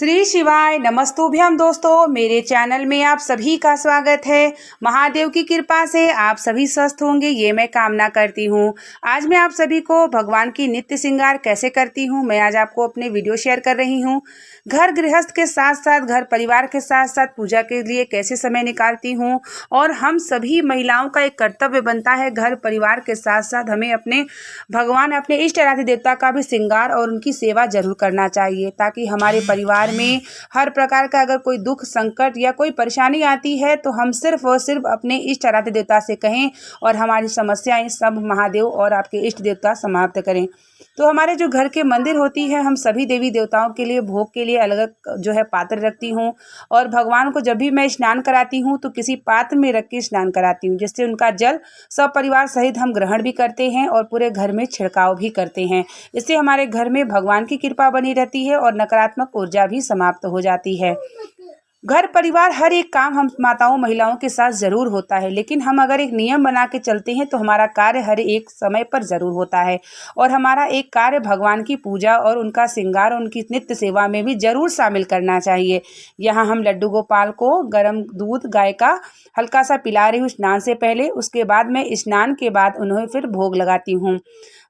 श्री शिवाय नमस्तुभ्यम दोस्तों, मेरे चैनल में आप सभी का स्वागत है। महादेव की कृपा से आप सभी स्वस्थ होंगे, ये मैं कामना करती हूँ। आज मैं आप सभी को भगवान की नित्य श्रृंगार कैसे करती हूँ, मैं आज आपको अपने वीडियो शेयर कर रही हूँ। घर गृहस्थ के साथ साथ घर परिवार के साथ साथ पूजा के लिए कैसे समय निकालती हूँ। और हम सभी महिलाओं का एक कर्तव्य बनता है, घर परिवार के साथ साथ हमें अपने भगवान, अपने इष्ट आराध्य देवता का भी श्रृंगार और उनकी सेवा जरूर करना चाहिए, ताकि हमारे परिवार में हर प्रकार का अगर कोई दुख संकट या कोई परेशानी आती है तो हम सिर्फ और सिर्फ अपने इष्ट आराध्य देवता से कहें और हमारी समस्याएं सब महादेव और आपके इष्ट देवता समाप्त करें। तो हमारे जो घर के मंदिर होती है, हम सभी देवी देवताओं के लिए भोग के लिए अलग जो है पात्र रखती हूँ। और भगवान को जब भी मैं स्नान कराती हूँ तो किसी पात्र में रख के स्नान कराती हूँ, जिससे उनका जल सब परिवार सहित हम ग्रहण भी करते हैं और पूरे घर में छिड़काव भी करते हैं। इससे हमारे घर में भगवान की कृपा बनी रहती है और नकारात्मक ऊर्जा भी समाप्त हो जाती है। घर परिवार हर एक काम हम माताओं महिलाओं के साथ ज़रूर होता है, लेकिन हम अगर एक नियम बना के चलते हैं तो हमारा कार्य हर एक समय पर ज़रूर होता है। और हमारा एक कार्य भगवान की पूजा और उनका श्रृंगार, उनकी नित्य सेवा में भी ज़रूर शामिल करना चाहिए। यहाँ हम लड्डू गोपाल को गर्म दूध गाय का हल्का सा पिला रही हूँ स्नान से पहले। उसके बाद मैं स्नान के बाद उन्हें फिर भोग लगाती हूँ।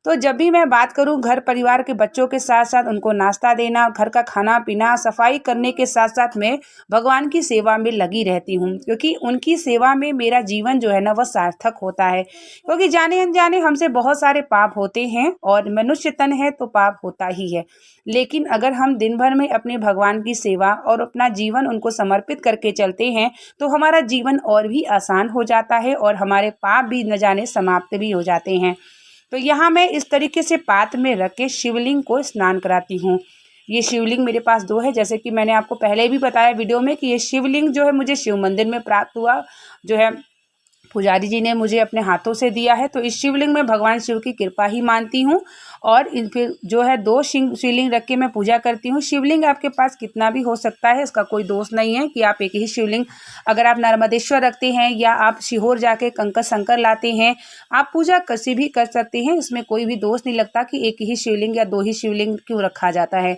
तो जब भी मैं बात करूं घर परिवार के बच्चों के साथ साथ उनको नाश्ता देना, घर का खाना पीना, सफाई करने के साथ साथ मैं भगवान की सेवा में लगी रहती हूं, क्योंकि उनकी सेवा में मेरा जीवन जो है ना वह सार्थक होता है। क्योंकि जाने अनजाने हमसे बहुत सारे पाप होते हैं और मनुष्य तन है तो पाप होता ही है। लेकिन अगर हम दिन भर में अपने भगवान की सेवा और अपना जीवन उनको समर्पित करके चलते हैं तो हमारा जीवन और भी आसान हो जाता है और हमारे पाप भी न जाने समाप्त भी हो जाते हैं। तो यहाँ मैं इस तरीके से पात्र में रख के शिवलिंग को स्नान कराती हूँ। ये शिवलिंग मेरे पास 2 है, जैसे कि मैंने आपको पहले भी बताया वीडियो में कि ये शिवलिंग जो है मुझे शिव मंदिर में प्राप्त हुआ, जो है पुजारी जी ने मुझे अपने हाथों से दिया है। तो इस शिवलिंग में भगवान शिव की कृपा ही मानती हूँ। और फिर जो है 2 शिवलिंग रख के मैं पूजा करती हूँ। शिवलिंग आपके पास कितना भी हो सकता है, इसका कोई दोष नहीं है कि आप एक ही शिवलिंग, अगर आप नर्मदेश्वर रखते हैं या आप सीहोर जाके कंकर शंकर लाते हैं, आप पूजा कैसे भी कर सकते हैं। इसमें कोई भी दोष नहीं लगता कि एक ही शिवलिंग या 2 ही शिवलिंग क्यों रखा जाता है।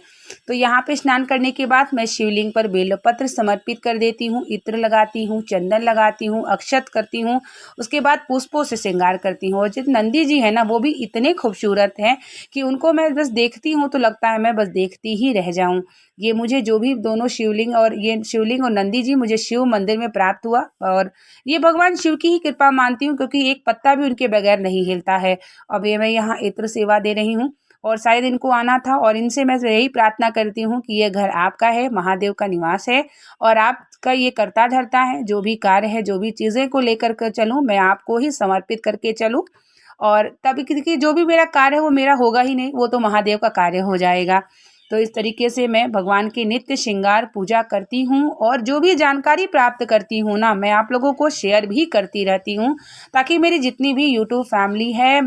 तो यहाँ पे स्नान करने के बाद मैं शिवलिंग पर बेलपत्र समर्पित कर देती हूँ, इत्र लगाती हूँ, चंदन लगाती हूँ, अक्षत करती हूँ। उसके बाद पुष्पों से श्रृंगार करती हूँ। और जित नंदी जी है ना, वो भी इतने खूबसूरत हैं कि उनको मैं बस देखती हूँ तो लगता है मैं बस देखती ही रह जाऊँ। ये मुझे जो भी दोनों शिवलिंग और ये शिवलिंग और नंदी जी मुझे शिव मंदिर में प्राप्त हुआ। और ये भगवान शिव की ही कृपा मानती हूँ, क्योंकि एक पत्ता भी उनके बगैर नहीं हिलता है। अब ये मैं यहाँ इत्र सेवा दे रही हूँ और शायद इनको आना था, और इनसे मैं यही प्रार्थना करती हूँ कि ये घर आपका है, महादेव का निवास है और आपका ये करता धरता है। जो भी कार्य है, जो भी चीज़ें को लेकर कर चलूँ, मैं आपको ही समर्पित करके चलूँ। और तभी क्योंकि जो भी मेरा कार्य है वो मेरा होगा ही नहीं, वो तो महादेव का कार्य हो जाएगा। तो इस तरीके से मैं भगवान की नित्य श्रृंगार पूजा करती हूँ और जो भी जानकारी प्राप्त करती हूँ ना, मैं आप लोगों को शेयर भी करती रहती हूँ, ताकि मेरी जितनी भी यूट्यूब फैमिली है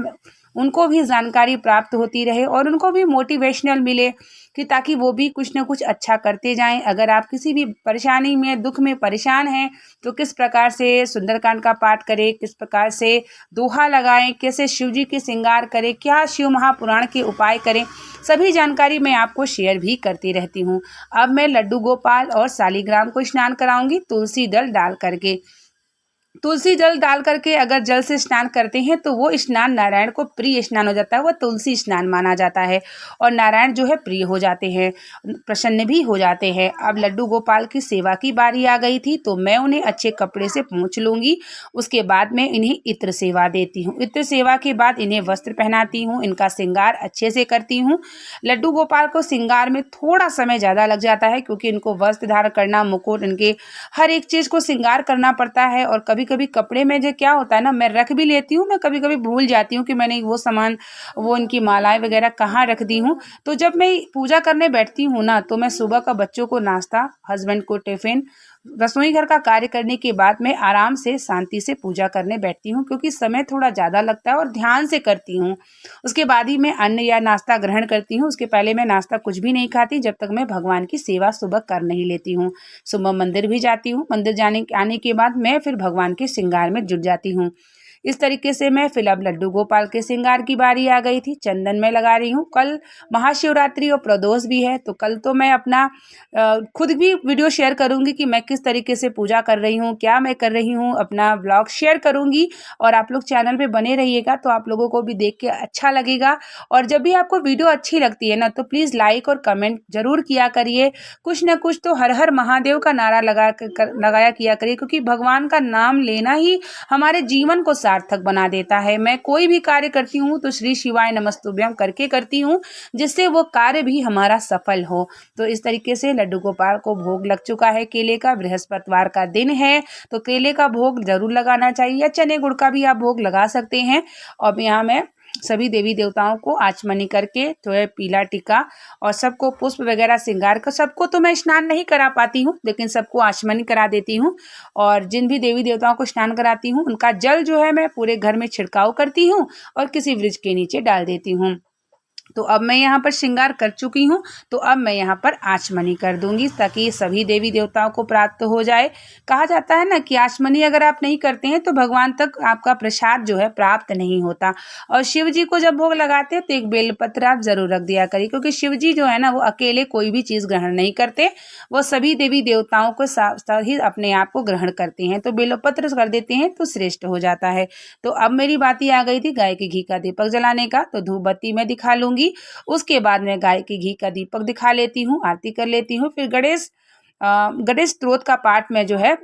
उनको भी जानकारी प्राप्त होती रहे और उनको भी मोटिवेशनल मिले, कि ताकि वो भी कुछ ना कुछ अच्छा करते जाएं। अगर आप किसी भी परेशानी में, दुख में परेशान हैं तो किस प्रकार से सुंदरकांड का पाठ करें, किस प्रकार से दोहा लगाएं, कैसे शिव जी के श्रृंगार करें, क्या शिव महापुराण के उपाय करें, सभी जानकारी मैं आपको शेयर भी करती रहती हूँ। अब मैं लड्डू गोपाल और शालिग्राम को स्नान कराऊंगी तुलसी दल डाल करके। तुलसी जल डाल करके अगर जल से स्नान करते हैं तो वो स्नान नारायण को प्रिय स्नान हो जाता है, वह तुलसी स्नान माना जाता है और नारायण जो है प्रिय हो जाते हैं, प्रसन्न भी हो जाते हैं। अब लड्डू गोपाल की सेवा की बारी आ गई थी, तो मैं उन्हें अच्छे कपड़े से पोंछ लूँगी। उसके बाद मैं इन्हें इत्र सेवा देती हूँ। इत्र सेवा के बाद इन्हें वस्त्र पहनाती हूँ, इनका श्रृंगार अच्छे से करती हूँ। लड्डू गोपाल को श्रृंगार में थोड़ा समय ज़्यादा लग जाता है, क्योंकि इनको वस्त्र धारण करना, मुकुट, इनके हर एक चीज़ को श्रृंगार करना पड़ता है। और कभी कभी कपड़े में जो क्या होता है ना, मैं रख भी लेती हूँ, मैं कभी कभी भूल जाती हूँ कि मैंने वो सामान, वो इनकी मालाएं वगैरह कहाँ रख दी हूँ। तो जब मैं पूजा करने बैठती हूँ ना, तो मैं सुबह का बच्चों को नाश्ता, हस्बैंड को टिफिन, रसोई घर का कार्य करने के बाद मैं आराम से शांति से पूजा करने बैठती हूँ, क्योंकि समय थोड़ा ज़्यादा लगता है और ध्यान से करती हूँ। उसके बाद ही मैं अन्न या नाश्ता ग्रहण करती हूँ। उसके पहले मैं नाश्ता कुछ भी नहीं खाती जब तक मैं भगवान की सेवा सुबह कर नहीं लेती हूँ। सुबह मंदिर भी जाती हूँ, मंदिर आने के बाद मैं फिर भगवान के श्रृंगार में जुट जाती हूँ। इस तरीके से मैं फिलहाल लड्डू गोपाल के श्रृंगार की बारी आ गई थी। चंदन मैं लगा रही हूँ। कल महाशिवरात्रि और प्रदोष भी है, तो कल तो मैं अपना खुद भी वीडियो शेयर करूँगी कि मैं किस तरीके से पूजा कर रही हूँ, क्या मैं कर रही हूँ, अपना व्लॉग शेयर करूँगी। और आप लोग चैनल पे बने रहिएगा तो आप लोगों को भी देख के अच्छा लगेगा। और जब भी आपको वीडियो अच्छी लगती है ना, तो प्लीज़ लाइक और कमेंट जरूर किया करिए। कुछ ना कुछ तो हर हर महादेव का नारा लगाया किया करिए, क्योंकि भगवान का नाम लेना ही हमारे जीवन को सार्थक बना देता है। मैं कोई भी कार्य करती हूँ तो श्री शिवाय नमस्तुभ्यम करके करती हूँ, जिससे वो कार्य भी हमारा सफल हो। तो इस तरीके से लड्डू गोपाल को भोग लग चुका है केले का। बृहस्पतिवार का दिन है तो केले का भोग जरूर लगाना चाहिए, या चने गुड़ का भी आप भोग लगा सकते हैं। और यहाँ मैं सभी देवी देवताओं को आचमनी करके तो है पीला टीका और सबको पुष्प वगैरह श्रृंगार कर, सबको तो मैं स्नान नहीं करा पाती हूँ, लेकिन सबको आचमनी करा देती हूँ। और जिन भी देवी देवताओं को स्नान कराती हूँ उनका जल जो है मैं पूरे घर में छिड़काव करती हूँ और किसी वृक्ष के नीचे डाल देती हूँ। तो अब मैं यहाँ पर श्रृंगार कर चुकी हूँ, तो अब मैं यहाँ पर आचमनी कर दूंगी ताकि सभी देवी देवताओं को प्राप्त हो जाए। कहा जाता है ना कि आचमनी अगर आप नहीं करते हैं तो भगवान तक आपका प्रसाद जो है प्राप्त नहीं होता। और शिव जी को जब भोग लगाते हैं तो एक बेलपत्र आप जरूर रख दिया करिए, क्योंकि शिव जी जो है ना वो अकेले कोई भी चीज़ ग्रहण नहीं करते, वो सभी देवी देवताओं को साथ ही अपने आप को ग्रहण करते हैं। तो बेलपत्र कर देते हैं तो श्रेष्ठ हो जाता है। तो अब मेरी बाती आ गई थी गाय के घी का दीपक जलाने का, तो धूप बत्ती मैं दिखा लूंगी। उसके बाद मैं गाय के घी का दीपक दिखा लेती हूँ, आरती कर लेती हूँ। फिर गणेश स्तोत्र का पाठ में जो है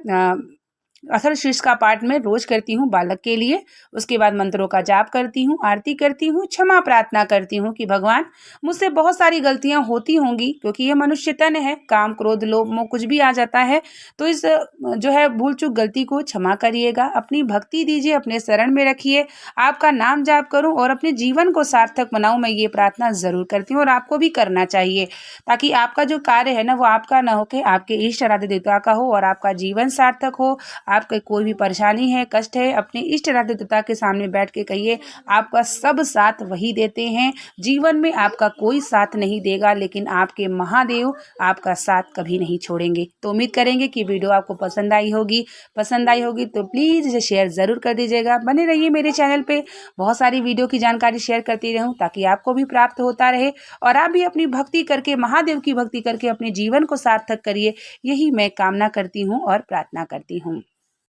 अथर्वशीर्ष का पाठ में रोज करती हूँ बालक के लिए। उसके बाद मंत्रों का जाप करती हूँ, आरती करती हूँ, क्षमा प्रार्थना करती हूँ कि भगवान मुझसे बहुत सारी गलतियाँ होती होंगी, क्योंकि ये मनुष्य तन है, काम क्रोध लोभ मोह कुछ भी आ जाता है। तो इस जो है भूल चूक गलती को क्षमा करिएगा, अपनी भक्ति दीजिए, अपने शरण में रखिए, आपका नाम जाप करूँ और अपने जीवन को सार्थक बनाऊँ। मैं ये प्रार्थना जरूर करती हूँ और आपको भी करना चाहिए, ताकि आपका जो कार्य है ना वो आपका ना होकर आपके इष्ट आराध्य देवता का हो और आपका जीवन सार्थक हो। आपके कोई भी परेशानी है, कष्ट है, अपने इष्ट आराध्य देवता के सामने बैठ के कहिए, आपका सब साथ वही देते हैं। जीवन में आपका कोई साथ नहीं देगा, लेकिन आपके महादेव आपका साथ कभी नहीं छोड़ेंगे। तो उम्मीद करेंगे कि वीडियो आपको पसंद आई होगी तो प्लीज़ इसे शेयर ज़रूर कर दीजिएगा। बने रहिए मेरे चैनल पे, बहुत सारी वीडियो की जानकारी शेयर करती रहूँ ताकि आपको भी प्राप्त होता रहे और आप भी अपनी भक्ति करके, महादेव की भक्ति करके अपने जीवन को सार्थक करिए। यही मैं कामना करती हूँ और प्रार्थना करती हूँ।